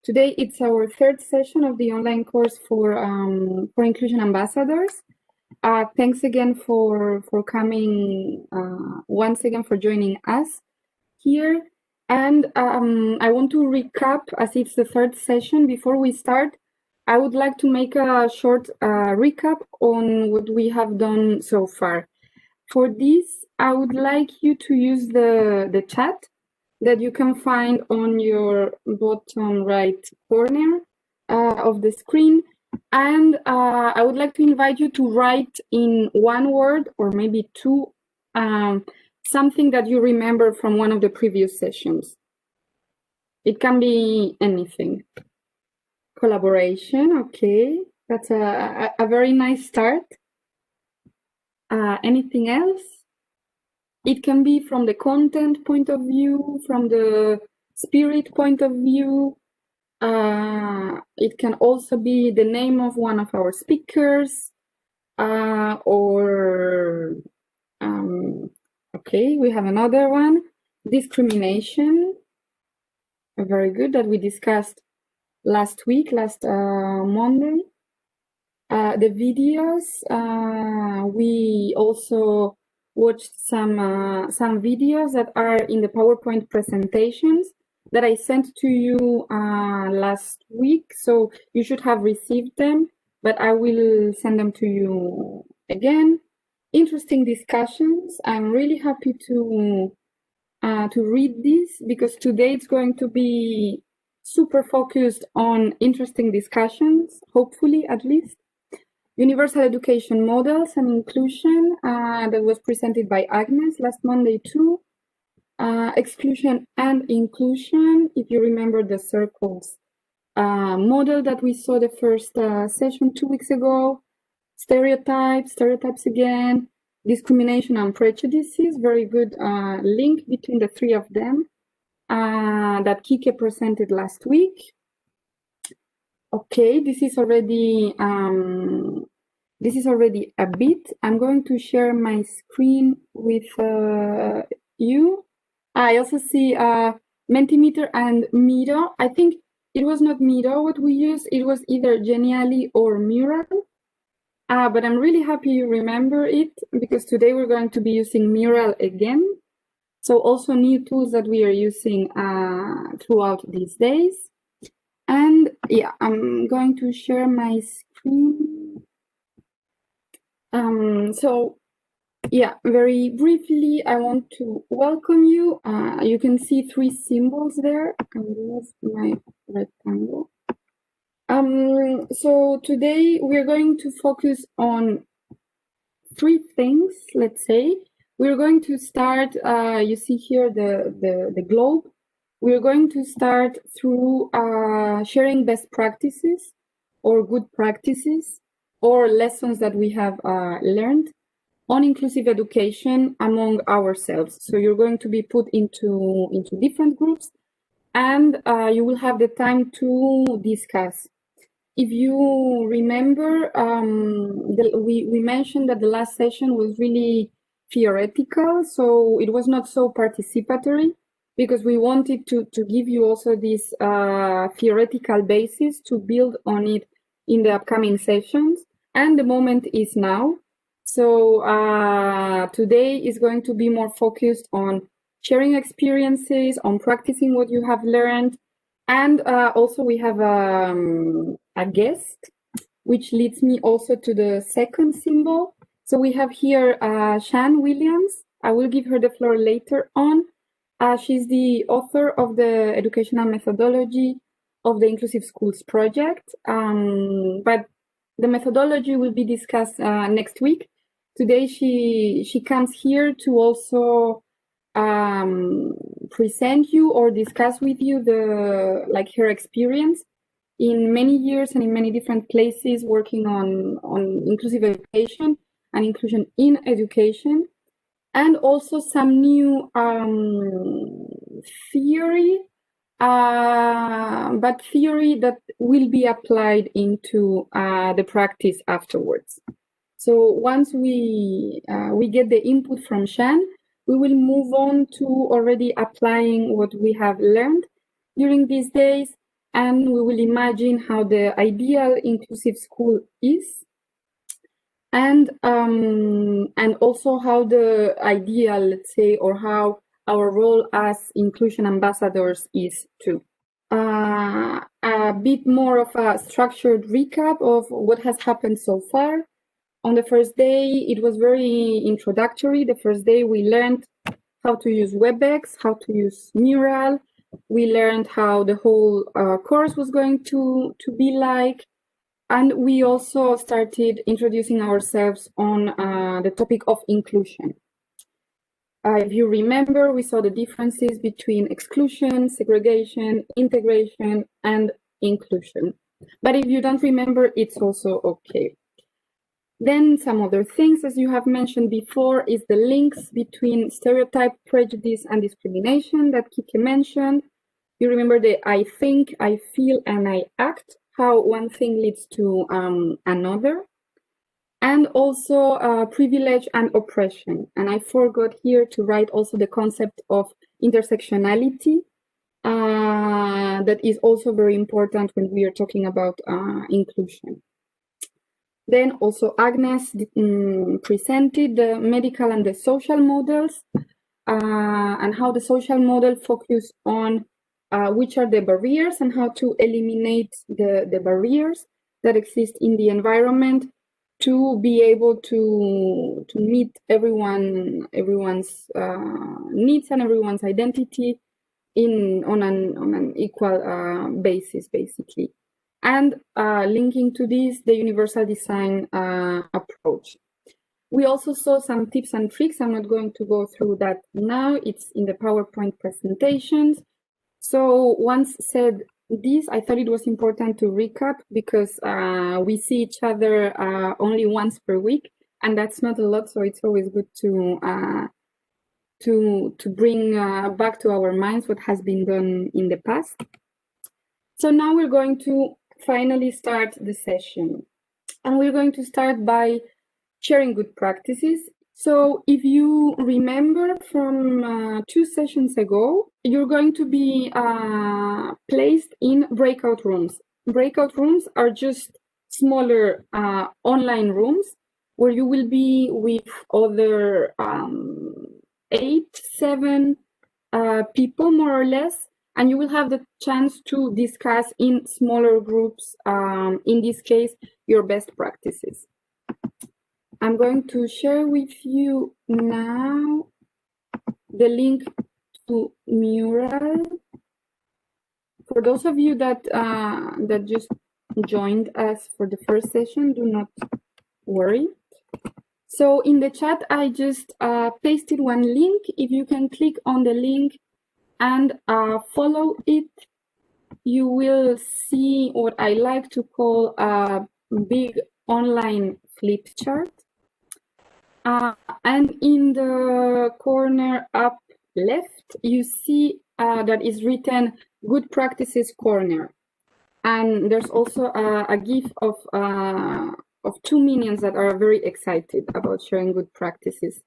Today it's our third session of the online course for inclusion ambassadors. Thanks again for coming, once again for joining us here. And I want to recap, as it's the third session. Before we start, I would like to make a short recap on what we have done so far. For this, I would like you to use the chat that you can find on your bottom right corner of the screen. And I would like to invite you to write in one word or maybe two, something that you remember from one of the previous sessions. It can be anything. Collaboration, okay. That's a very nice start. Anything else? It can be from the content point of view, from the spirit point of view. It can also be the name of one of our speakers, okay, we have another one, discrimination. Very good, that we discussed last Monday. The videos, we also watched some videos that are in the PowerPoint presentations that I sent to you last week, so you should have received them, but I will send them to you again. Interesting discussions. I'm really happy to read this, because today it's going to be super focused on interesting discussions, hopefully at least. Universal education models and inclusion, that was presented by Agnes last Monday too. Exclusion and inclusion, if you remember the circles model that we saw the first session 2 weeks ago. Stereotypes again. Discrimination and prejudices, very good link between the three of them that Kike presented last week. Okay, this is already a bit. I'm going to share my screen with you. I also see Mentimeter and Miro. I think it was not Miro what we used. It was either Geniali or Mural. But I'm really happy you remember it, because today we're going to be using Mural again. So also new tools that we are using throughout these days. And yeah, I'm going to share my screen. So yeah, very briefly, I want to welcome you. You can see three symbols there. I can move my rectangle. So today we're going to focus on three things, let's say. We're going to start, you see here the globe. We're going to start through sharing best practices or good practices or lessons that we have learned on inclusive education among ourselves. So you're going to be put into different groups, and you will have the time to discuss. If you remember, we mentioned that the last session was really theoretical, so it was not so participatory, because we wanted to give you also this theoretical basis to build on it in the upcoming sessions, and the moment is now. So today is going to be more focused on sharing experiences, on practicing what you have learned, and also we have a guest, which leads me also to the second symbol. So we have here Shan Williams. I will give her the floor later on. She's the author of the educational methodology of the Inclusive Schools project, but the methodology will be discussed next week. Today she comes here to also present you or discuss with you her experience in many years and in many different places working on inclusive education and inclusion in education, and also some new theory, but theory that will be applied into the practice afterwards. So once we get the input from Shan, we will move on to already applying what we have learned during these days, and we will imagine how the ideal inclusive school is, and also how the ideal, let's say, or how our role as inclusion ambassadors is too. A bit more of a structured recap of what has happened so far. On the first day, it was very introductory. The first day we learned how to use WebEx, how to use Mural. We learned how the whole course was going to be like. And we also started introducing ourselves on the topic of inclusion. If you remember, we saw the differences between exclusion, segregation, integration, and inclusion. But if you don't remember, it's also okay. Then some other things, as you have mentioned before, is the links between stereotype, prejudice, and discrimination that Kike mentioned. You remember the I think, I feel, and I act, how one thing leads to another. And also privilege and oppression. And I forgot here to write also the concept of intersectionality. That is also very important when we are talking about inclusion. Then also Agnes presented the medical and the social models, and how the social model focus on which are the barriers and how to eliminate the barriers that exist in the environment to be able to meet everyone's needs and everyone's identity on an equal basis, basically. And linking to this, the universal design approach. We also saw some tips and tricks. I'm not going to go through that now. It's in the PowerPoint presentations. So once said this, I thought it was important to recap because we see each other only once per week, and that's not a lot. So it's always good to bring back to our minds what has been done in the past. So now we're going to finally start the session, and we're going to start by sharing good practices. So if you remember from 2 sessions ago, you're going to be placed in breakout rooms. Breakout rooms are just smaller online rooms where you will be with other 8, 7 people more or less, and you will have the chance to discuss in smaller groups, in this case, your best practices. I'm going to share with you now the link to Mural. For those of you that just joined us for the first session, do not worry. So in the chat, I just pasted one link. If you can click on the link and follow it, you will see what I like to call a big online flip chart. And in the corner up left, you see that is written Good Practices Corner. And there's also a GIF of 2 minions that are very excited about sharing good practices.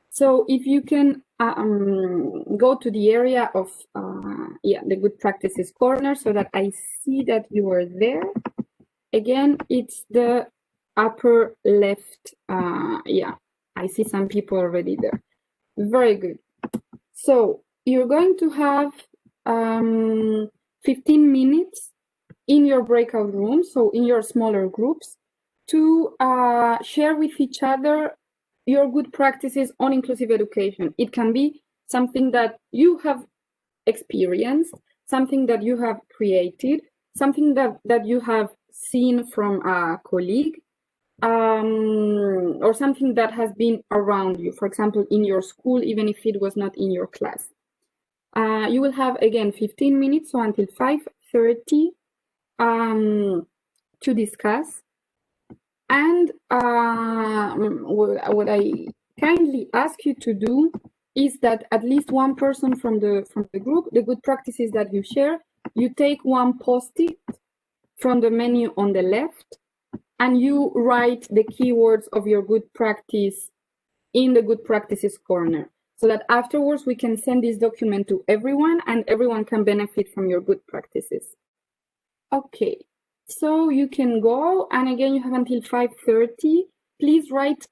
So if you can go to the area of the Good Practices Corner so that I see that you are there. Again, it's the upper left. I see some people already there. Very good. So you're going to have 15 minutes in your breakout room, so in your smaller groups, to share with each other your good practices on inclusive education. It can be something that you have experienced, something that you have created, something that you have seen from a colleague, or something that has been around you, for example, in your school, even if it was not in your class. You will have, again, 15 minutes, so until 5:30 to discuss. And what I kindly ask you to do is that at least one person from the group, the good practices that you share, you take one post-it from the menu on the left, and you write the keywords of your good practice in the good practices corner, so that afterwards we can send this document to everyone and everyone can benefit from your good practices. Okay, so you can go, and again, you have until 5:30. Please write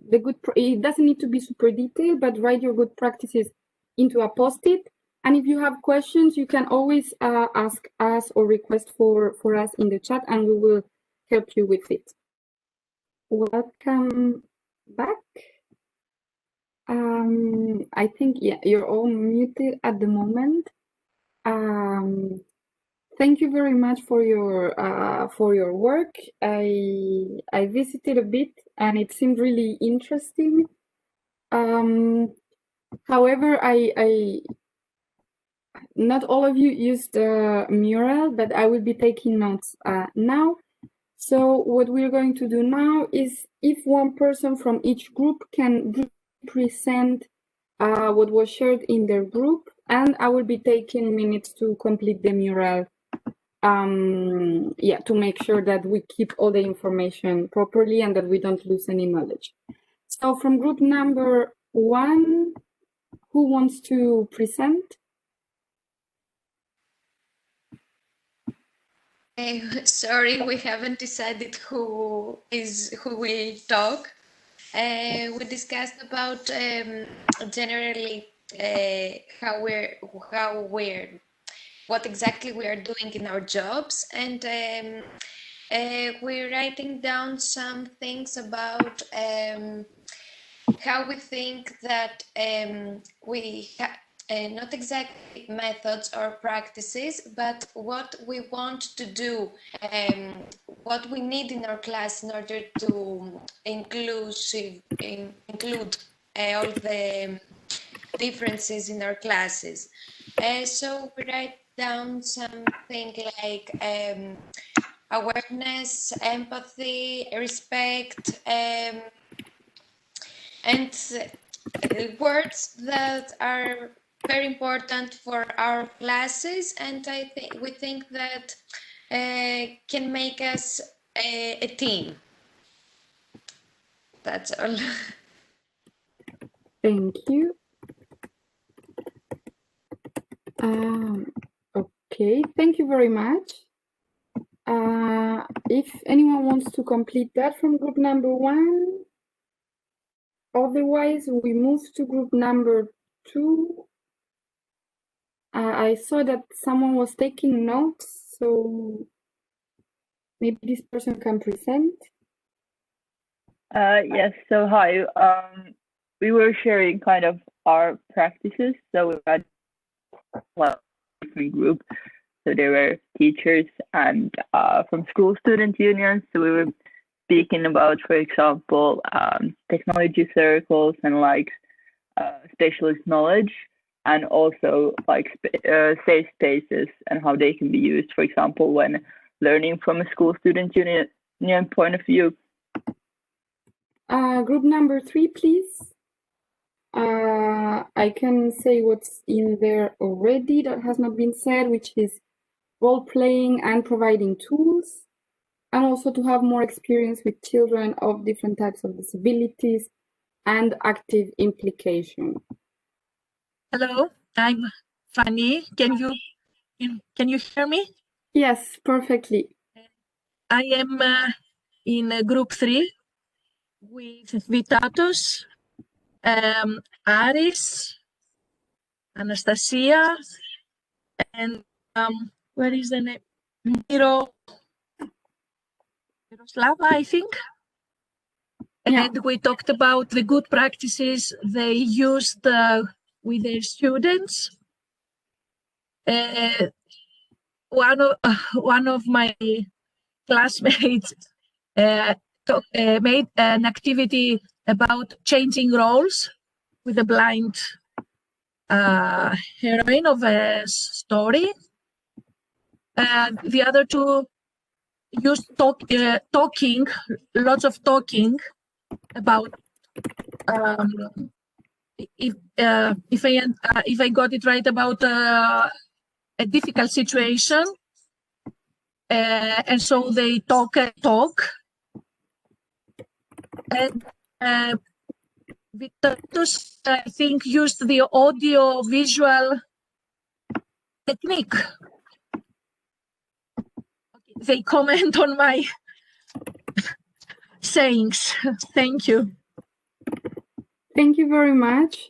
the good, it doesn't need to be super detailed, but write your good practices into a post-it. And if you have questions, you can always ask us or request for us in the chat, and we will help you with it. Welcome back. I think, yeah, you're all muted at the moment. Thank you very much for your work. I visited a bit and it seemed really interesting. However, I not all of you used Mural, but I will be taking notes now. So what we're going to do now is, if one person from each group can present what was shared in their group, and I will be taking minutes to complete the mural. Yeah, to make sure that we keep all the information properly and that we don't lose any knowledge. So from group number 1, who wants to present? Sorry, we haven't decided who will talk. We discussed about generally what exactly we are doing in our jobs, and we're writing down some things about how we think that not exactly methods or practices, but what we want to do, what we need in our class in order to include all the differences in our classes. So we write down something like awareness, empathy, respect, and words that are very important for our classes, and we think that can make us a team. That's all. Thank you. Okay, thank you very much. If anyone wants to complete that from group number 1, otherwise we move to group number 2. I saw that someone was taking notes, so maybe this person can present. Yes, so hi. We were sharing kind of our practices. So we had a different group. So there were teachers and from school student unions. So we were speaking about, for example, technology circles and like specialist knowledge, and also like safe spaces and how they can be used, for example, when learning from a school student union point of view. Group number 3, please. I can say what's in there already that has not been said, which is role-playing and providing tools, and also to have more experience with children of different types of disabilities and active implication. Hello, I'm Fanny. Can you hear me? Yes, perfectly. I am in group 3 with Vitatos, Aris, Anastasia, and where is the name? Miroslava, I think. Yeah. And we talked about the good practices they used with their students. One of my classmates made an activity about changing roles with a blind heroine of a story. The other two used talking, lots of talking about if I got it right, about a difficult situation, and so they talk and talk, and Vitatus, I think, used the audio visual technique. they comment on my sayings. Thank you. Thank you very much.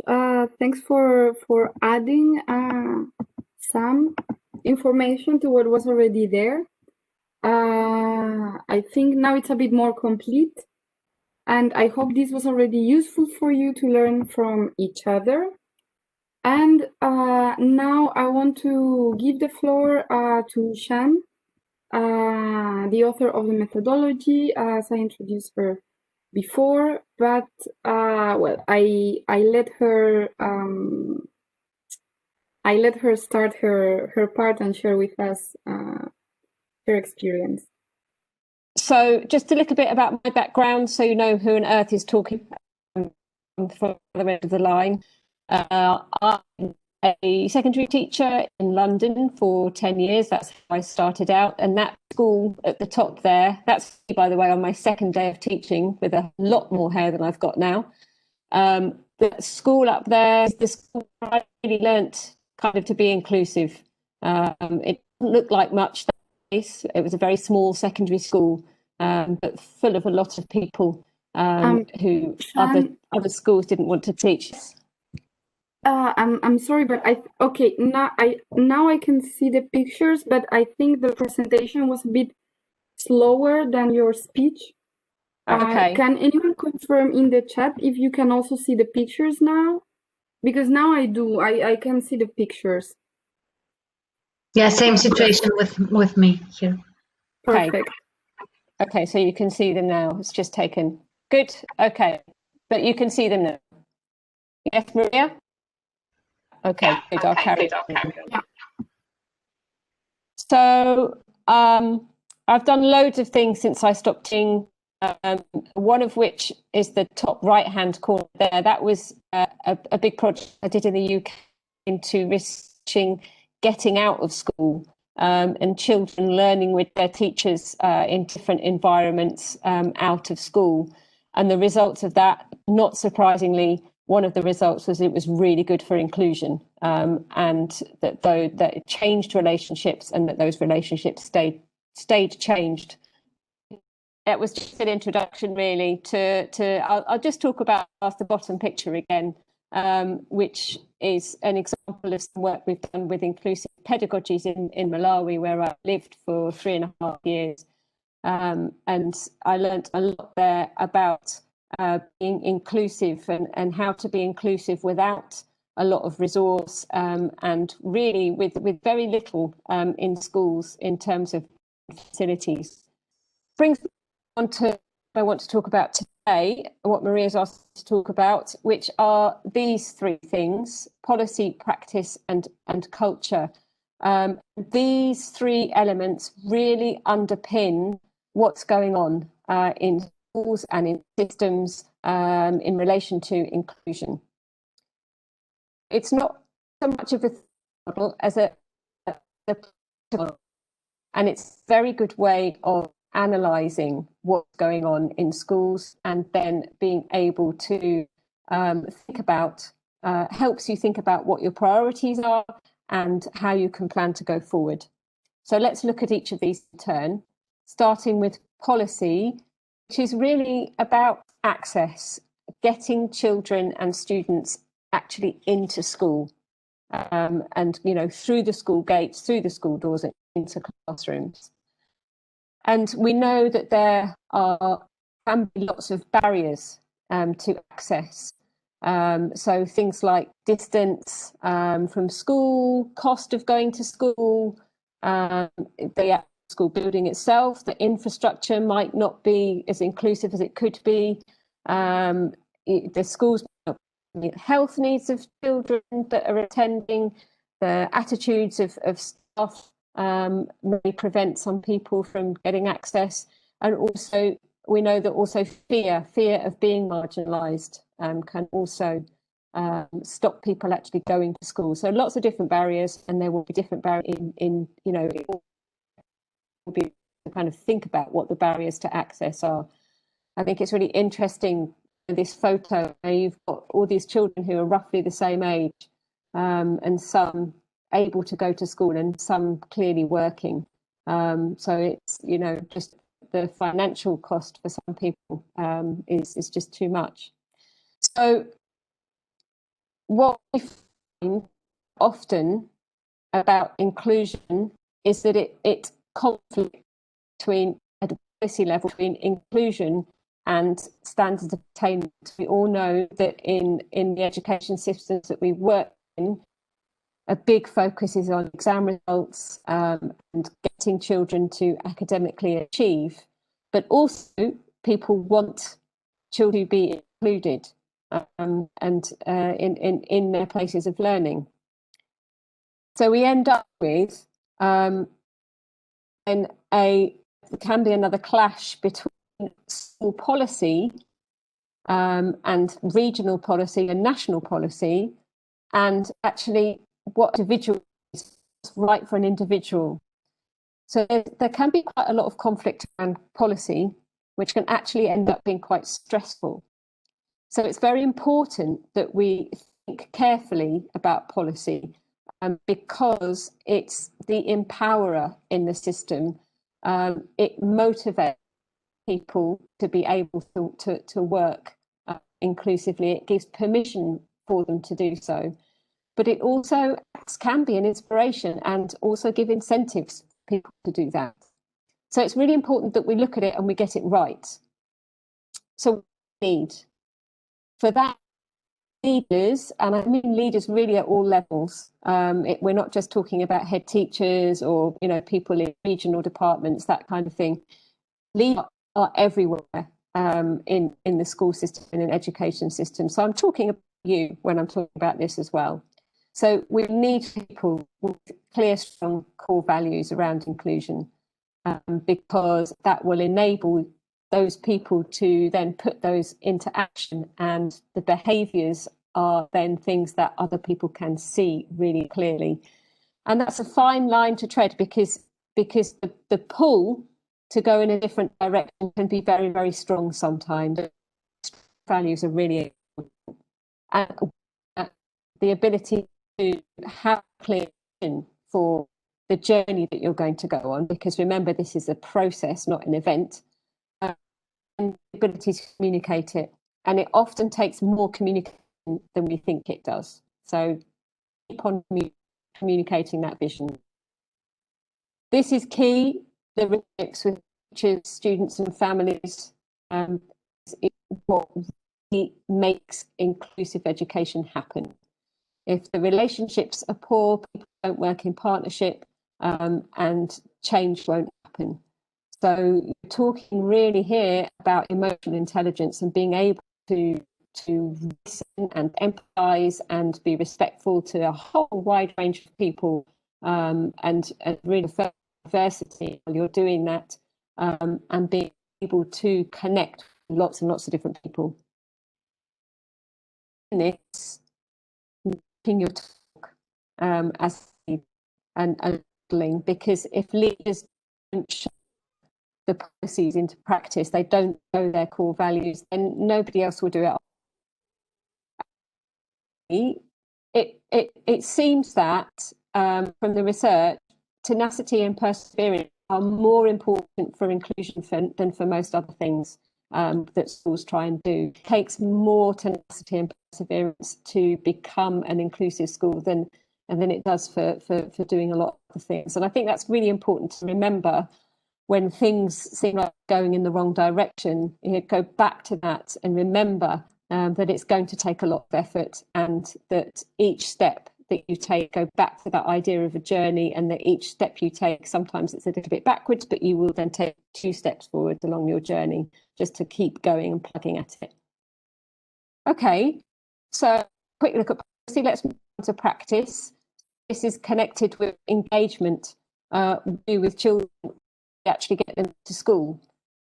Thanks for adding some information to what was already there. I think now it's a bit more complete, and I hope this was already useful for you to learn from each other. And now I want to give the floor to Shan, the author of the methodology, as I introduced her before, but well, I let her start her part and share with us her experience. So just a little bit about my background, so you know who on earth is talking from the other end of the line. I'm a secondary teacher in London for 10 years. That's how I started out. And that school at the top there, that's, by the way, on my second day of teaching with a lot more hair than I've got now. The school up there is the school where I really learnt kind of to be inclusive. It didn't look like much. It was a very small secondary school, but full of a lot of people who Shan, other schools didn't want to teach. I'm sorry, but now I can see the pictures, but I think the presentation was a bit slower than your speech. Okay. Can anyone confirm in the chat if you can also see the pictures now? Because now I do. I can see the pictures. Yeah, same situation with me here. Perfect. Okay, so you can see them now. It's just taken. Good. Okay, but you can see them now. Yes, Maria? Okay, good. I'll carry on. Yeah. So I've done loads of things since I stopped teaching. One of which is the top right-hand corner there. That was a big project I did in the UK into researching getting out of school and children learning with their teachers in different environments out of school. And the results of that, not surprisingly, one of the results was it was really good for inclusion, and that it changed relationships, and that those relationships stayed changed. It was just an introduction, really. I'll just talk about the bottom picture again, which is an example of some work we've done with inclusive pedagogies in Malawi, where I lived for 3.5 years. And I learned a lot there about being inclusive and how to be inclusive without a lot of resource, and really with very little in schools in terms of facilities. Brings me on to what I want to talk about today, what Maria's asked to talk about, which are these three things: policy, practice, and culture. These three elements really underpin what's going on in schools and in systems in relation to inclusion. It's not so much of a model as a model, and it's a very good way of analysing what's going on in schools, and then being able to think about, helps you think about what your priorities are and how you can plan to go forward. So let's look at each of these in turn, starting with policy, which is really about access, getting children and students actually into school, and through the school gates, through the school doors, and into classrooms. And we know that there can be lots of barriers to access. So things like distance from school, cost of going to school, the school building itself, the infrastructure might not be as inclusive as it could be. The schools, health needs of children that are attending, the attitudes of staff may prevent some people from getting access. And also, we know that also fear of being marginalised can also stop people actually going to school. So lots of different barriers, and there will be different barriers in it will be to kind of think about what the barriers to access are. I think it's really interesting, this photo where you've got all these children who are roughly the same age, and some able to go to school and some clearly working. So it's, you know, just the financial cost for some people is just too much. So what we find often about inclusion is that it conflict between at a policy level between inclusion and standards of attainment. We all know that in the education systems that we work in, a big focus is on exam results and getting children to academically achieve, but also people want children to be included and in their places of learning. So we end up with there can be another clash between school policy and regional policy and national policy, and actually what individual is right for an individual. So there can be quite a lot of conflict around policy, which can actually end up being quite stressful. So it's very important that we think carefully about policy because it's the empowerer in the system. It motivates people to be able to work inclusively. It gives permission for them to do so. But it also can be an inspiration and also give incentives for people to do that. So it's really important that we look at it and we get it right. So what we need for that, leaders, and I mean leaders really at all levels. We're not just talking about head teachers or, you know, people in regional departments, that kind of thing. Leaders are everywhere in the school system and in education system. So I'm talking about you when I'm talking about this as well. So we need people with clear, strong core values around inclusion because that will enable those people to then put those into action, and the behaviours are then things that other people can see really clearly. And that's a fine line to tread because the pull to go in a different direction can be very, very strong sometimes. Values are really important. And the ability to have clear vision for the journey that you're going to go on, because remember, this is a process, not an event, and the ability to communicate it. And it often takes more communication than we think it does. So keep on communicating that vision. This is key. The relationships with teachers, students and families is what really makes inclusive education happen. If the relationships are poor, people don't work in partnership and change won't happen. So you're talking really here about emotional intelligence and being able to listen and empathise and be respectful to a whole wide range of people and really diversity while you're doing that and being able to connect with lots and lots of different people. This your talk as and modeling, because if leaders don't show the policies into practice, they don't know their core values, then nobody else will do it. It seems that from the research, tenacity and perseverance are more important for inclusion than for most other things that schools try and do. It takes more tenacity and perseverance to become an inclusive school than it does for doing a lot of things. And I think that's really important to remember when things seem like going in the wrong direction. You go back to that and remember that it's going to take a lot of effort, and that each step that you take, go back to that idea of a journey, and that each step you take, sometimes it's a little bit backwards, but you will then take 2 steps forward along your journey just to keep going and plugging at it. Okay, so quick look at policy. Let's move on to practice. This is connected with engagement with children. We actually get them to school,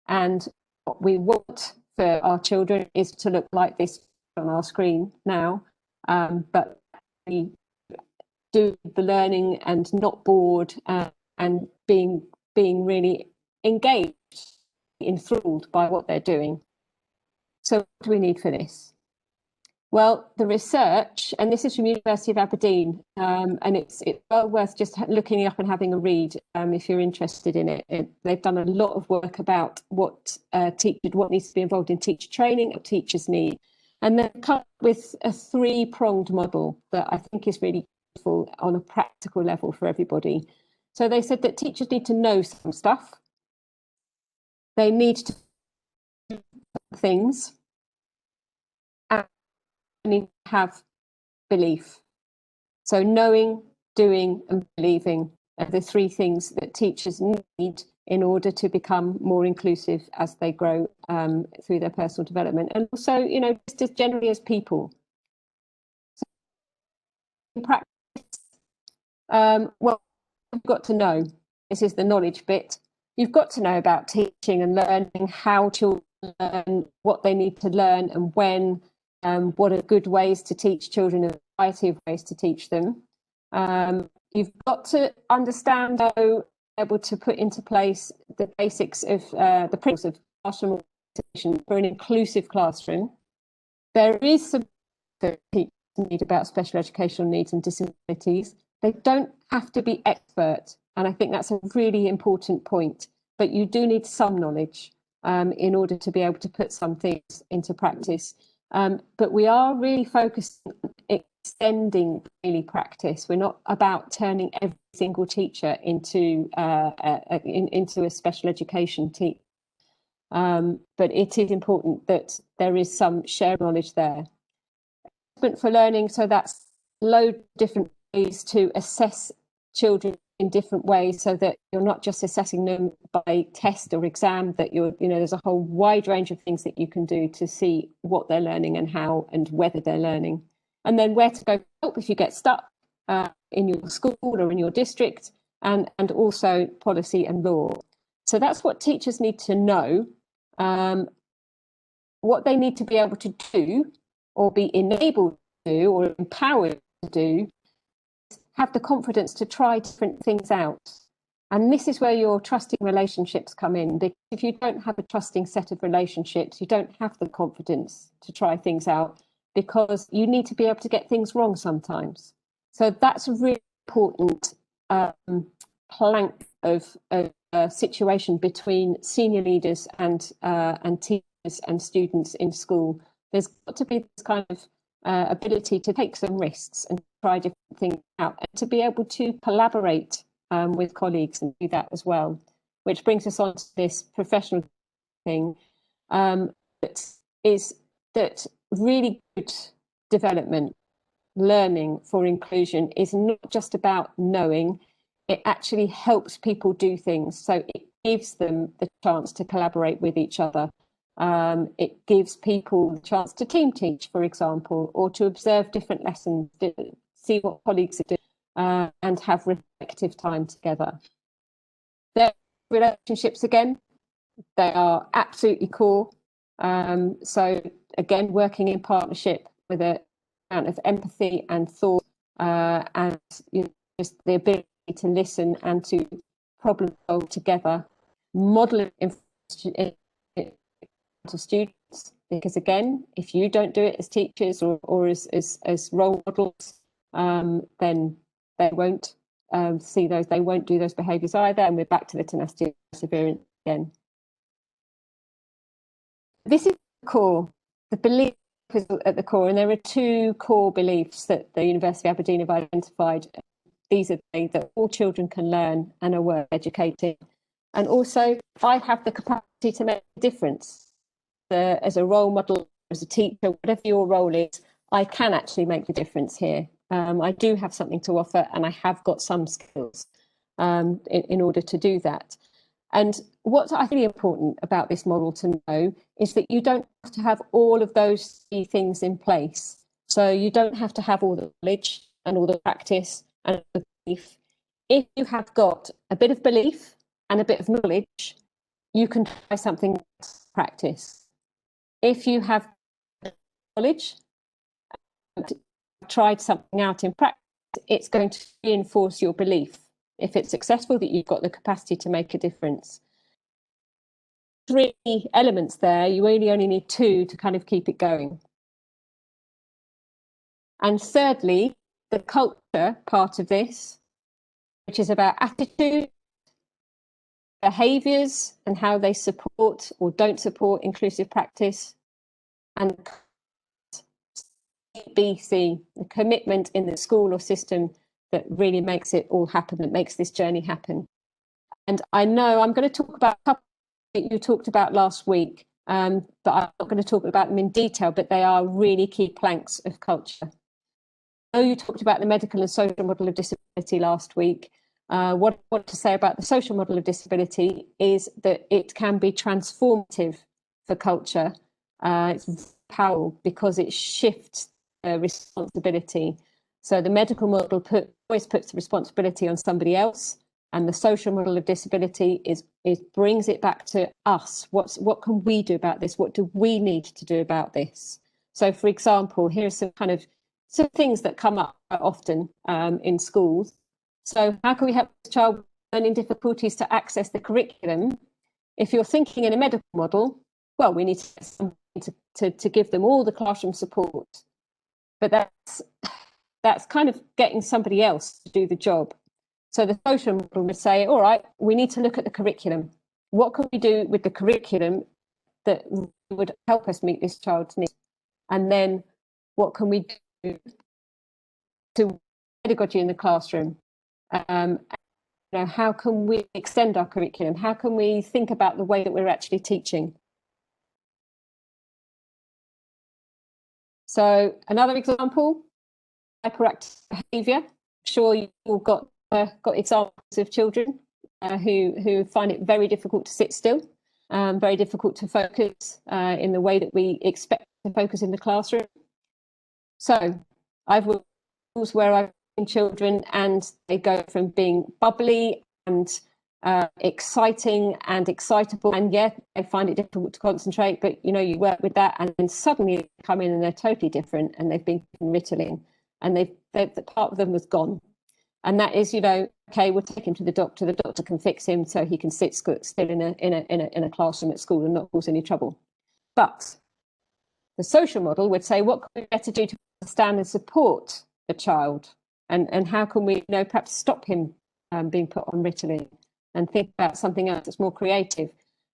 and what we want for our children is to look like this on our screen now, but we do the learning and not bored and being really engaged, enthralled by what they're doing. So what do we need for this? Well, the research, and this is from University of Aberdeen, and it's well worth just looking up and having a read if you're interested in it. They've done a lot of work about what needs to be involved in teacher training, what teachers need, and they've come up with a three-pronged model that I think is really useful on a practical level for everybody. So they said that teachers need to know some stuff, they need to do things, and they need to have belief. So knowing, doing, and believing are the three things that teachers need in order to become more inclusive as they grow through their personal development, and also, you know, just as generally as people. So in practice, well, you've got to know. This is the knowledge bit. You've got to know about teaching and learning, how children learn, what they need to learn, and when. What are good ways to teach children, a variety of ways to teach them. You've got to understand, though, able to put into place the basics of the principles of classroom organisation for an inclusive classroom. There is some that teachers need about special educational needs and disabilities. They don't have to be expert, and I think that's a really important point, but you do need some knowledge in order to be able to put some things into practice. But we are really focused on extending daily practice. We're not about turning every single teacher into a special education team. But it is important that there is some shared knowledge there. For learning, so that's loads of different ways to assess children in different ways, so that you're not just assessing them by test or exam, that there's a whole wide range of things that you can do to see what they're learning and how and whether they're learning, and then where to go for help if you get stuck in your school or in your district, and also policy and law. So that's what teachers need to know. What they need to be able to do, or be enabled to do, or empowered to do, have the confidence to try different things out. And this is where your trusting relationships come in. Because if you don't have a trusting set of relationships, you don't have the confidence to try things out, because you need to be able to get things wrong sometimes. So that's a really important plank of a situation between senior leaders and teachers and students in school. There's got to be this kind of ability to take some risks and try different things out, and to be able to collaborate with colleagues and do that as well, which brings us on to this professional thing, that really good development, learning for inclusion is not just about knowing, it actually helps people do things. So it gives them the chance to collaborate with each other. It gives people the chance to team teach, for example, or to observe different lessons, see what colleagues are doing, and have reflective time together. Their relationships, again, they are absolutely core. So again, working in partnership with an amount of empathy and thought, and just the ability to listen and to problem solve together, modeling to students, because again, if you don't do it as teachers or as role models, then they won't see those, they won't do those behaviours either, and we're back to the tenacity and perseverance again. This is the core, the belief is at the core, and there are two core beliefs that the University of Aberdeen have identified. These are things that all children can learn and are worth educating, and also I have the capacity to make a difference. As a role model, as a teacher, whatever your role is, I can actually make the difference here. I do have something to offer, and I have got some skills in order to do that. And what's really important about this model to know is that you don't have to have all of those three things in place. So you don't have to have all the knowledge and all the practice and the belief. If you have got a bit of belief and a bit of knowledge, you can try something practice. If you have knowledge and tried something out in practice, it's going to reinforce your belief, if it's successful, that you've got the capacity to make a difference. Three elements there, you only need two to kind of keep it going. And thirdly, the culture part of this, which is about attitude, behaviours and how they support or don't support inclusive practice, and BC, the commitment in the school or system that really makes it all happen, that makes this journey happen. And I know I'm going to talk about a couple that you talked about last week, but I'm not going to talk about them in detail, but they are really key planks of culture. I know you talked about the medical and social model of disability last week. What I want to say about the social model of disability is that it can be transformative for culture. It's powerful because it shifts responsibility. So the medical model always puts the responsibility on somebody else, and the social model of disability brings it back to us. What can we do about this? What do we need to do about this? So, for example, here are some things that come up quite often in schools. So how can we help the child with learning difficulties to access the curriculum? If you're thinking in a medical model, well, we need to get something to give them all the classroom support. But that's kind of getting somebody else to do the job. So the social model would say, all right, we need to look at the curriculum. What can we do with the curriculum that would help us meet this child's needs? And then what can we do to pedagogy in the classroom? How can we extend our curriculum? How can we think about the way that we're actually teaching? So another example, hyperactive behaviour. I'm sure you've all got examples of children who find it very difficult to sit still, very difficult to focus in the way that we expect to focus in the classroom. So I've worked where I've seen children and they go from being bubbly and exciting and excitable, and yeah, they find it difficult to concentrate, but you work with that, and then suddenly they come in and they're totally different, and they've been Ritalin, and the part of them was gone. And that is, okay, we'll take him to the doctor. The doctor can fix him so he can sit still in a classroom at school and not cause any trouble. But the social model would say, what can we better do to understand and support the child, and how can we, perhaps stop him being put on Ritalin and think about something else that's more creative.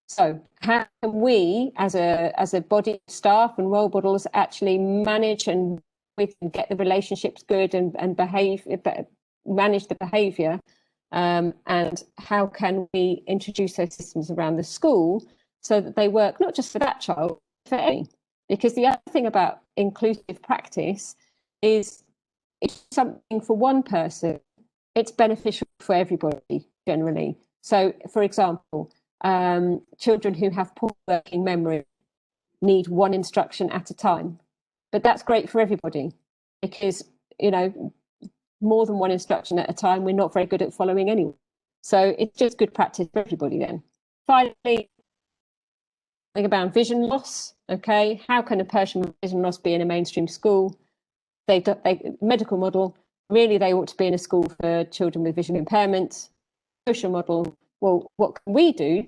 So how can we, as a body of staff and role models, actually manage and we can get the relationships good and manage the behaviour, and how can we introduce those systems around the school so that they work not just for that child, but for any. Because the other thing about inclusive practice is it's something for one person, it's beneficial for everybody generally. So, for example, children who have poor working memory need one instruction at a time, but that's great for everybody because, more than one instruction at a time, we're not very good at following anyway. So it's just good practice for everybody then. Finally, think about vision loss. Okay, how can a person with vision loss be in a mainstream school? Medical model, really they ought to be in a school for children with vision impairment. Social model, well, what can we do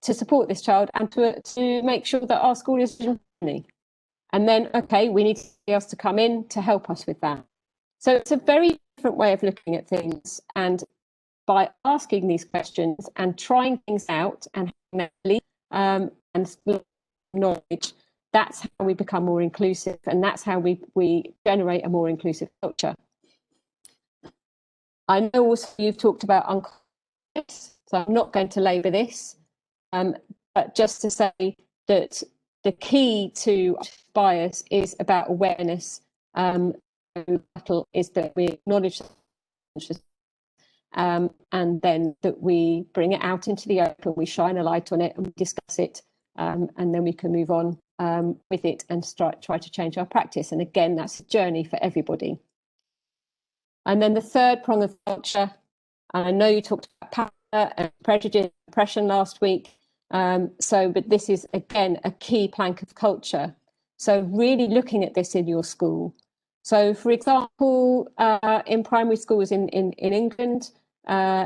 to support this child and to make sure that our school is vision friendly? And then, okay, we need somebody else to come in to help us with that. So it's a very different way of looking at things. And by asking these questions and trying things out and and knowledge, that's how we become more inclusive, and that's how we generate a more inclusive culture. I know also you've talked about unconscious, so I'm not going to labour this, but just to say that the key to bias is about awareness. Is that we acknowledge and then that we bring it out into the open, we shine a light on it and we discuss it, and then we can move on with it and try to change our practice. And again, that's a journey for everybody. And then the third prong of culture, and I know you talked about power and prejudice, oppression last week, but this is again a key plank of culture. So really looking at this in your school. So, for example, in primary schools in England,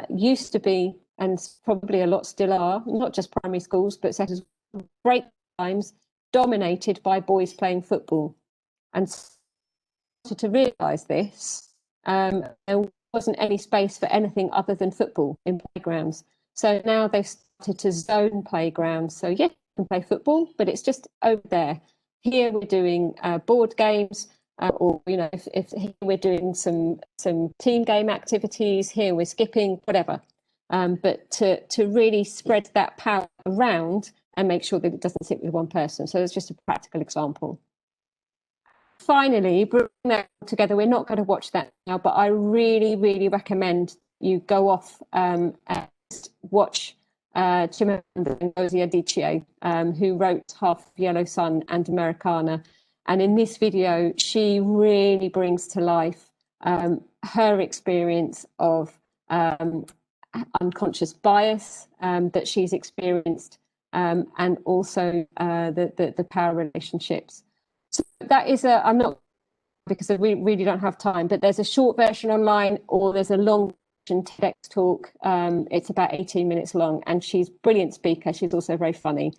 used to be, and probably a lot still are, not just primary schools, but secondary break times dominated by boys playing football. And to realise this, there wasn't any space for anything other than football in playgrounds. So now they've started to zone playgrounds. So yes, you can play football, but it's just over there. Here we're doing board games, or if here we're doing some team game activities. Here we're skipping, whatever. But to really spread that power around and make sure that it doesn't sit with one person. So it's just a practical example. Finally, bring that together. We're not going to watch that now, but I really, really recommend you go off and watch Chimamanda Ngozi Adichie, who wrote Half Yellow Sun and Americana. And in this video, she really brings to life her experience of unconscious bias that she's experienced, and also the power relationships. So that is I'm not, because we really don't have time, but there's a short version online, or there's a long version TEDx talk. It's about 18 minutes long, and she's a brilliant speaker. She's also very funny.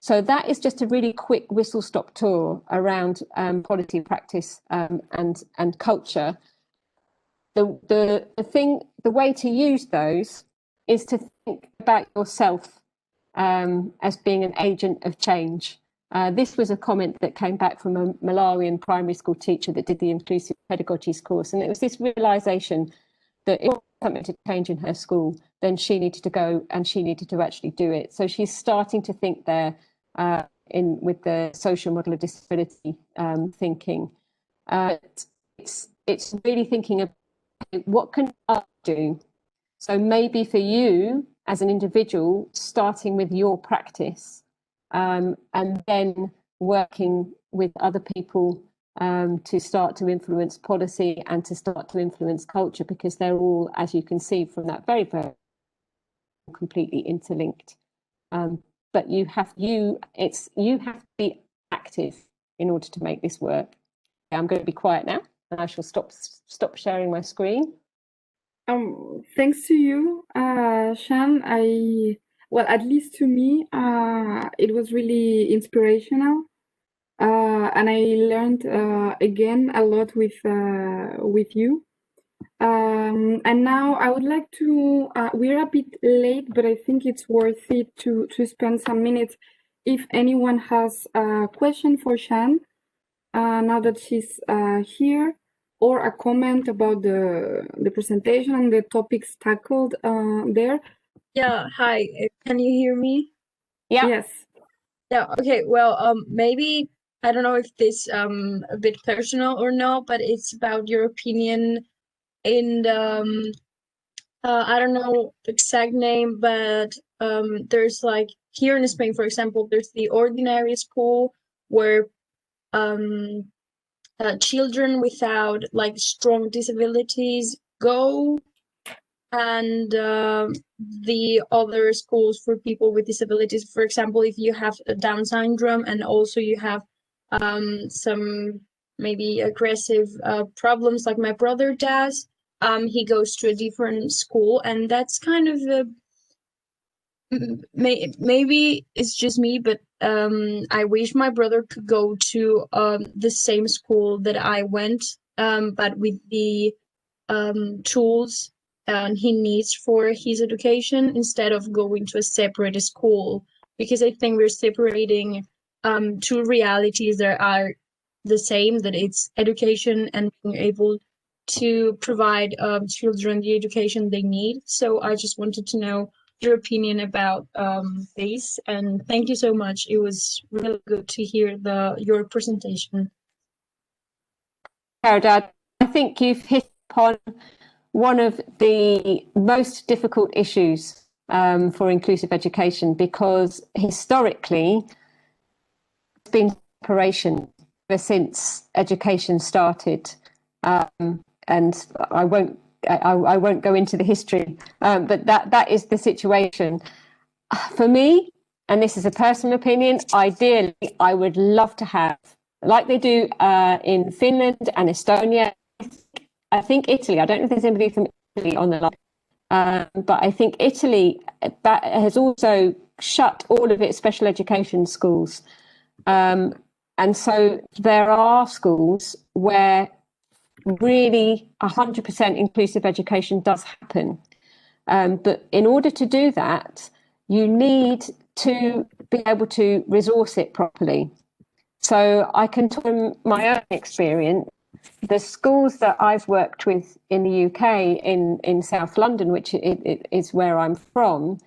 So that is just a really quick whistle-stop tour around policy practice and culture. The way to use those is to think about yourself as being an agent of change. This was a comment that came back from a Malawian primary school teacher that did the inclusive pedagogies course, and it was this realization that if something to change in her school, then she needed to go and she needed to actually do it. So she's starting to think there with the social model of disability thinking. It's really thinking of what can I do. So maybe for you as an individual, starting with your practice, and then working with other people to start to influence policy and to start to influence culture, because they're all, as you can see from that very completely interlinked. But you have to be active in order to make this work. I'm going to be quiet now, and I shall stop sharing my screen. Thanks to you, Shan. At least to me, it was really inspirational, and I learned again a lot with you. And now I would like to. We're a bit late, but I think it's worth it to spend some minutes. If anyone has a question for Shan, now that she's here, or a comment about the presentation and the topics tackled there. Yeah, hi. Can you hear me? Yeah. Yes. Yeah, okay. Well, maybe I don't know if this a bit personal or not, but it's about your opinion in the I don't know the exact name, but there's like here in Spain, for example, there's the ordinary school where children without like strong disabilities go, and the other schools for people with disabilities. For example, if you have a Down syndrome and also you have some maybe aggressive problems like my brother does, he goes to a different school, and that's kind of maybe it's just me, but I wish my brother could go to the same school that I went, but with the tools he needs for his education, instead of going to a separate school, because I think we're separating two realities that are the same, that it's education and being able to provide children the education they need. So I just wanted to know your opinion about this, and thank you so much. It was really good to hear your presentation. Caridad, I think you've hit upon one of the most difficult issues for inclusive education, because historically it's been separation ever since education started, and I won't go into the history, but that is the situation. For me, and this is a personal opinion, ideally I would love to have, like they do in Finland and Estonia, I think Italy, I don't know if there's anybody from Italy on the line, but I think Italy that has also shut all of its special education schools. And so there are schools where really 100% inclusive education does happen. But in order to do that, you need to be able to resource it properly. So I can talk from my own experience. The schools that I've worked with in the UK, in South London, which it is where I'm from,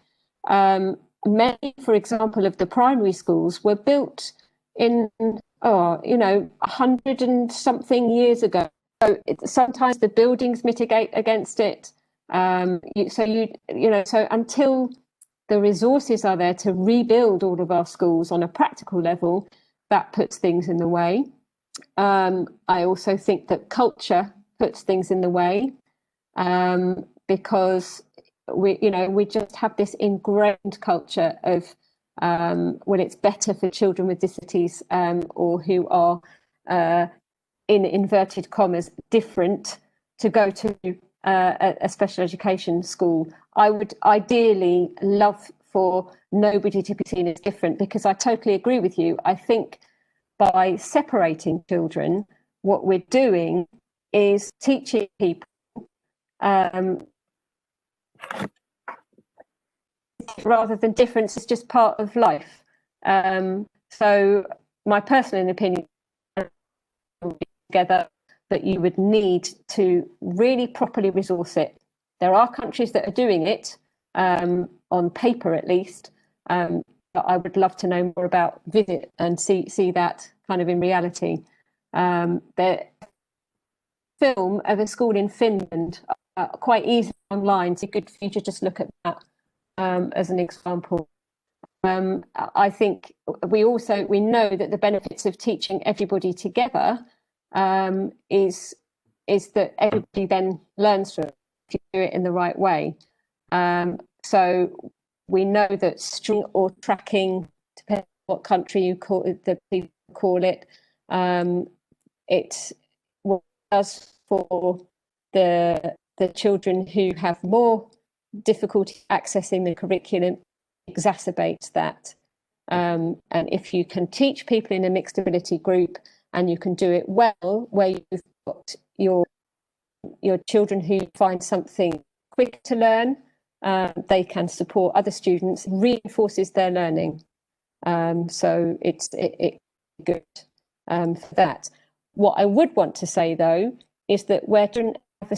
many, for example, of the primary schools were built in, 100 and something years ago. So sometimes the buildings mitigate against it. So until the resources are there to rebuild all of our schools on a practical level, that puts things in the way. I also think that culture puts things in the way, because we just have this ingrained culture of well, it's better for children with disabilities or who are in inverted commas different to go to a special education school. I would ideally love for nobody to be seen as different, because I totally agree with you. I think by separating children, what we're doing is teaching people rather than difference is just part of life. So my personal opinion together that you would need to really properly resource it. There are countries that are doing it on paper, at least. But I would love to know more about, visit and see that kind of in reality. The film of a school in Finland, quite easy online. It's good for you to just look at that as an example. I think we know that the benefits of teaching everybody together is that everybody then learns from it if you do it in the right way. So we know that string or tracking, depending on what country you call it, the people call it, it does for the children who have more difficulty accessing the curriculum, exacerbates that. And if you can teach people in a mixed ability group and you can do it well, where you've got your children who find something quick to learn, they can support other students, reinforces their learning. So it's good for that. What I would want to say, though, is that where children have a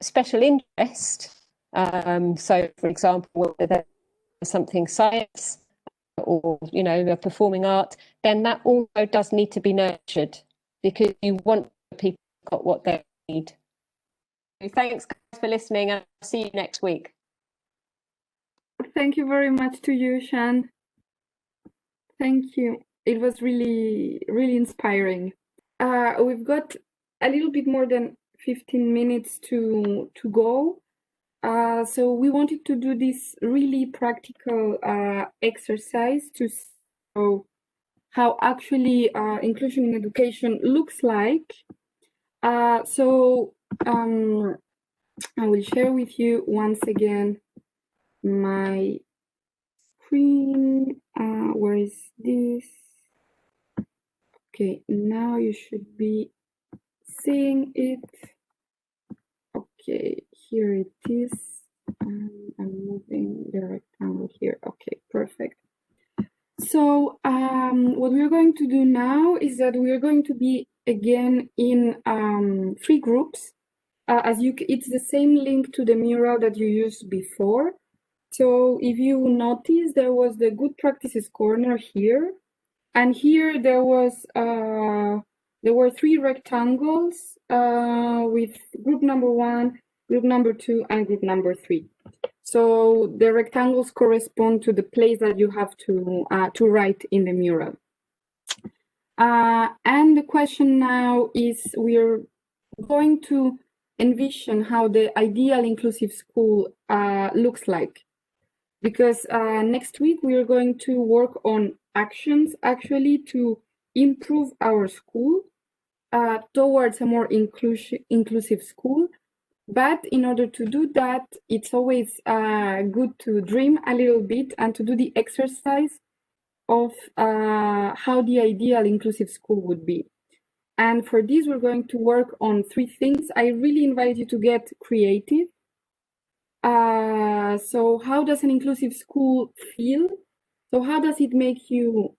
special interest, so for example, whether there's something science or a performing art, then that also does need to be nurtured, because you want people who've got what they need. So thanks guys for listening, and I'll see you next week. Thank you very much to you, Shan. Thank you. It was really, really inspiring. We've got a little bit more than 15 minutes to go. So we wanted to do this really practical exercise to show how actually inclusion in education looks like. So I will share with you once again my screen. Where is this? Okay, now you should be seeing it. Okay, here it is. I'm moving the rectangle here. Okay, perfect. So what we're going to do now is that we're going to be again in 3 groups. It's the same link to the mural that you used before. So if you notice, there was the good practices corner here, and here there were 3 rectangles with group number 1, group number 2, and group number 3. So the rectangles correspond to the place that you have to write in the mural. And the question now is, we're going to envision how the ideal inclusive school looks like. Because next week we are going to work on actions actually to improve our school towards a more inclusive school. But in order to do that, it's always good to dream a little bit and to do the exercise of how the ideal inclusive school would be. And for this, we're going to work on 3 things. I really invite you to get creative. So how does an inclusive school feel? So how does it make you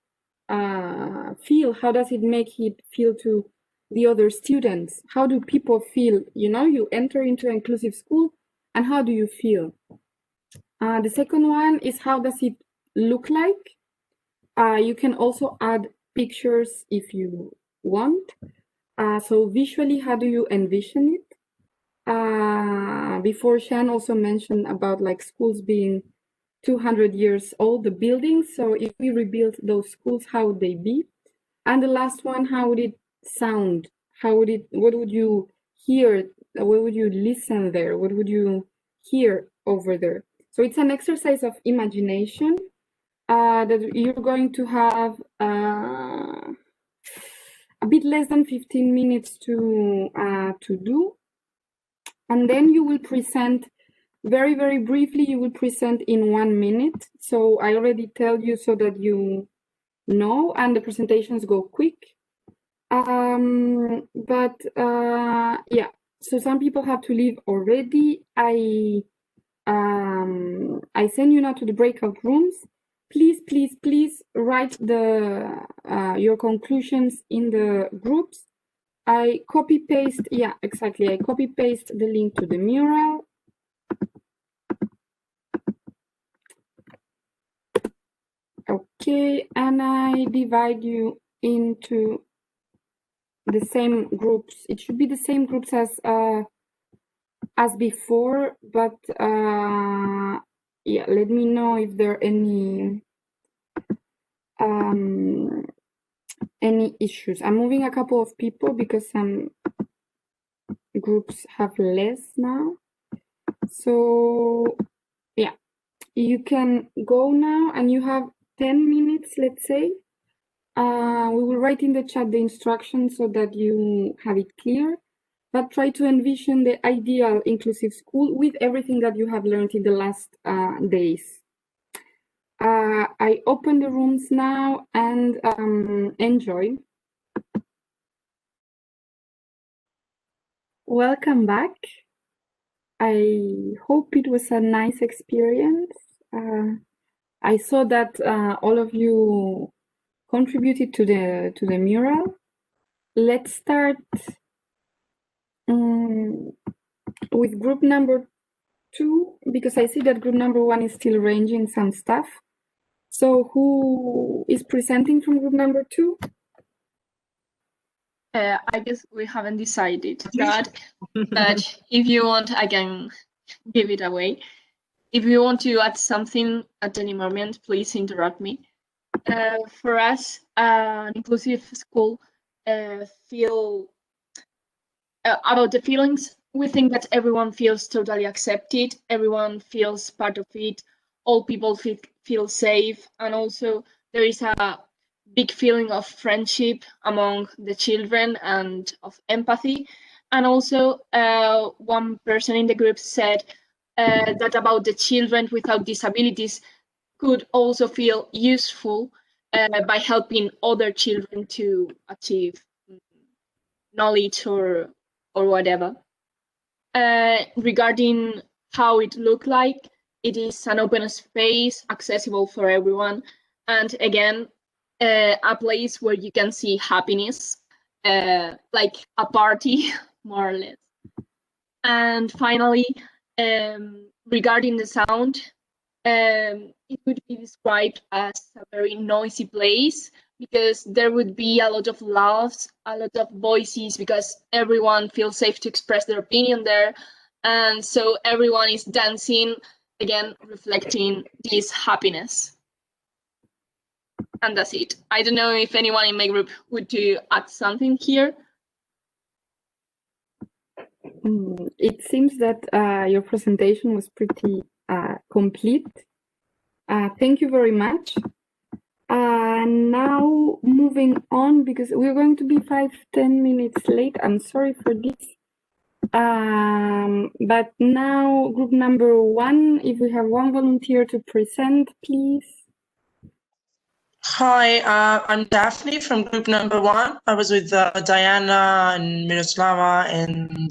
feel? How does it make it feel to the other students? How do people feel? You know, you enter into an inclusive school, and how do you feel? The second one is, how does it look like? You can also add pictures if you want. So visually, how do you envision it? Before, Shan also mentioned about like schools being 200 years old, the buildings. So if we rebuild those schools, how would they be? And the last one, how would it sound? What would you hear? What would you listen there? What would you hear over there? So it's an exercise of imagination that you're going to have a bit less than 15 minutes to do. And then you will present very, very briefly, you will present in 1 minute. So I already tell you so that you know, and the presentations go quick. Yeah, so some people have to leave already. I send you now to the breakout rooms. Please, please, please write your conclusions in the groups. I copy paste, yeah, exactly. I copy paste the link to the mural. Okay, and I divide you into the same groups. It should be the same groups as before, but yeah, let me know if there are any issues. I'm moving a couple of people because some groups have less now. So yeah, you can go now, and you have 10 minutes, let's say. We will write in the chat the instructions so that you have it clear, but try to envision the ideal inclusive school with everything that you have learned in the last days. I open the rooms now, and enjoy. Welcome back. I hope it was a nice experience. I saw that all of you contributed to the mural. Let's start with group number 2, because I see that group number 1 is still arranging some stuff. So who is presenting from group number 2? I guess we haven't decided that, but if you want, I can give it away. If you want to add something at any moment, please interrupt me. For us, an inclusive school feel about the feelings. We think that everyone feels totally accepted, everyone feels part of it, all people feel safe, and also there is a big feeling of friendship among the children and of empathy. And also one person in the group said that about the children without disabilities could also feel useful by helping other children to achieve knowledge or whatever. Regarding how it looked like, it is an open space, accessible for everyone, and again, a place where you can see happiness, like a party, more or less. And finally, regarding the sound, it would be described as a very noisy place, because there would be a lot of laughs, a lot of voices, because everyone feels safe to express their opinion there. And so everyone is dancing, again, reflecting this happiness. And that's it. I don't know if anyone in my group would to add something here. It seems that your presentation was pretty complete. Thank you very much. Now moving on, because we're going to be 5-10 minutes late. I'm sorry for this. But now group number 1, if we have one volunteer to present, please. Hi, I'm Daphne from group number 1. I was with Diana and Miroslava and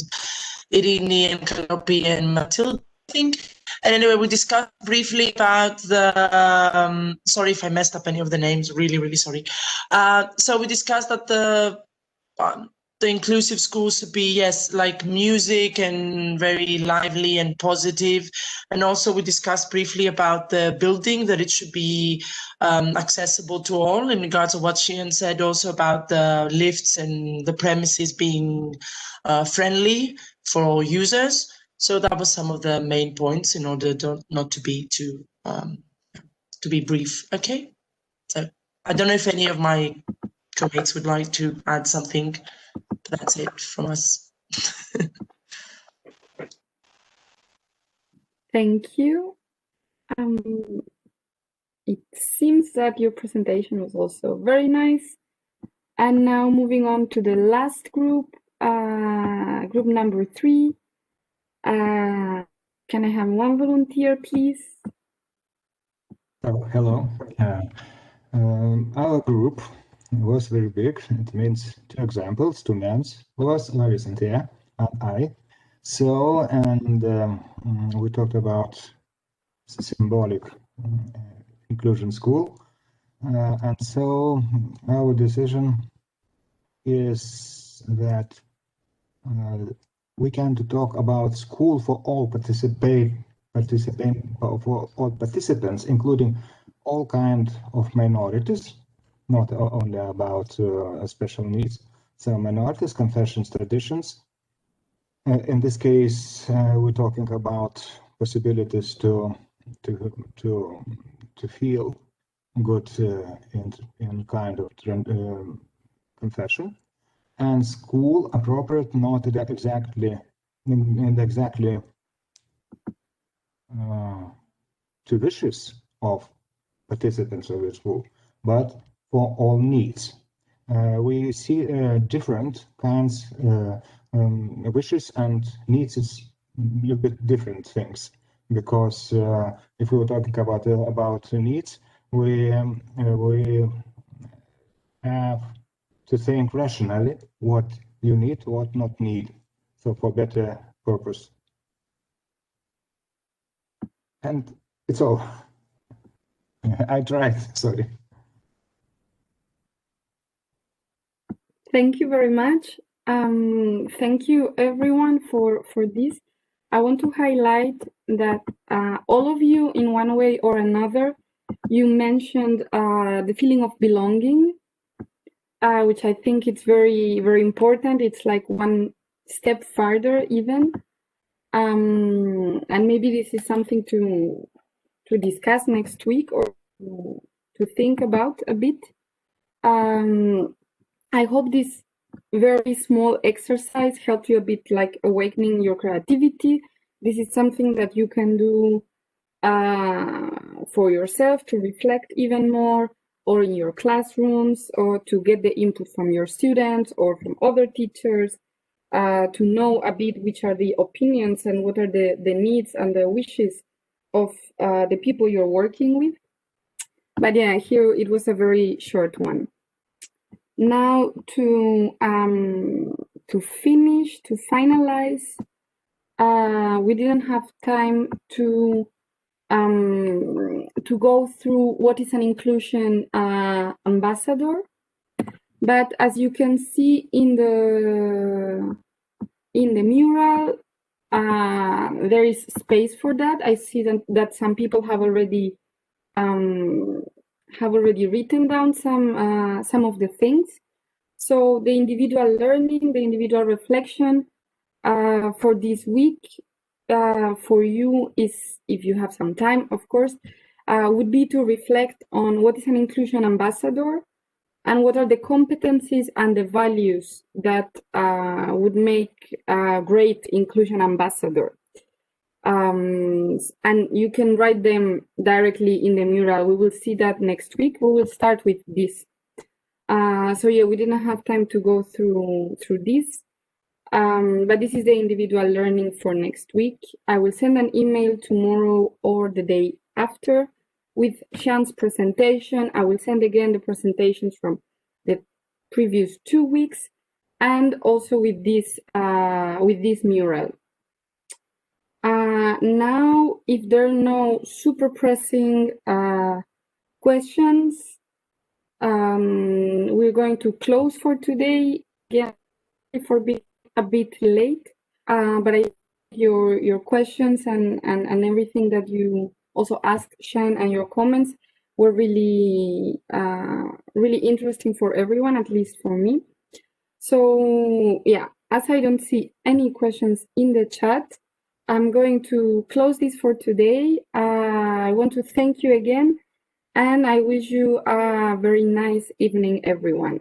Irini and Kalopi and Matilda, I think. And anyway, we discussed briefly about the, sorry if I messed up any of the names, really, really sorry. So we discussed that the inclusive schools to be, yes, like music and very lively and positive. And also we discussed briefly about the building, that it should be accessible to all, in regards to what Shan said also about the lifts and the premises being friendly for all users. So that was some of the main points in order not to be too to be brief. Okay, so I don't know if any of my colleagues would like to add something. That's it from us. Thank you. It seems that your presentation was also very nice. And now moving on to the last group, group number 3. Can I have one volunteer, please? Oh, hello. Our group was very big. It means 2 examples, 2 names, was Laris and Tia and I. So, and we talked about symbolic inclusion school. And so our decision is that we can talk about school for all participants, including all kind of minorities, not only about special needs. So minorities, confessions, traditions. In this case, we're talking about possibilities to feel good in kind of confession, and school appropriate, not exactly to wishes of participants of the school, but for all needs. We see different kinds wishes and needs is a little bit different things, because if we were talking about needs, we have to think rationally what you need, what not need, so for better purpose. And it's all. I tried, sorry. Thank you very much. Thank you everyone for this. I want to highlight that all of you, in one way or another, you mentioned the feeling of belonging, which I think it's very, very important. It's like one step further even. And maybe this is something to discuss next week, or to think about a bit. I hope this very small exercise helped you a bit, like awakening your creativity. This is something that you can do for yourself to reflect even more, or in your classrooms, or to get the input from your students or from other teachers, to know a bit which are the opinions and what are the needs and the wishes of the people you're working with. But yeah, here it was a very short one. Now to finish, to finalize, we didn't have time to go through what is an inclusion ambassador, but as you can see in the mural, there is space for that. I see that some people have already written down some of the things. So the individual learning, the individual reflection for this week for you is, if you have some time, of course, would be to reflect on what is an inclusion ambassador and what are the competencies and the values that would make a great inclusion ambassador. And you can write them directly in the mural. We will see that next week. We will start with this. So yeah, we didn't have time to go through this, but this is the individual learning for next week. I will send an email tomorrow or the day after with Shan's presentation. I will send again the presentations from the previous 2 weeks, and also with this mural. Now, if there are no super pressing questions, we're going to close for today. Again, for being a bit late, but I your questions and everything that you also asked, Shan, and your comments were really really interesting for everyone, at least for me. So yeah, as I don't see any questions in the chat, I'm going to close this for today. I want to thank you again, and I wish you a very nice evening, everyone.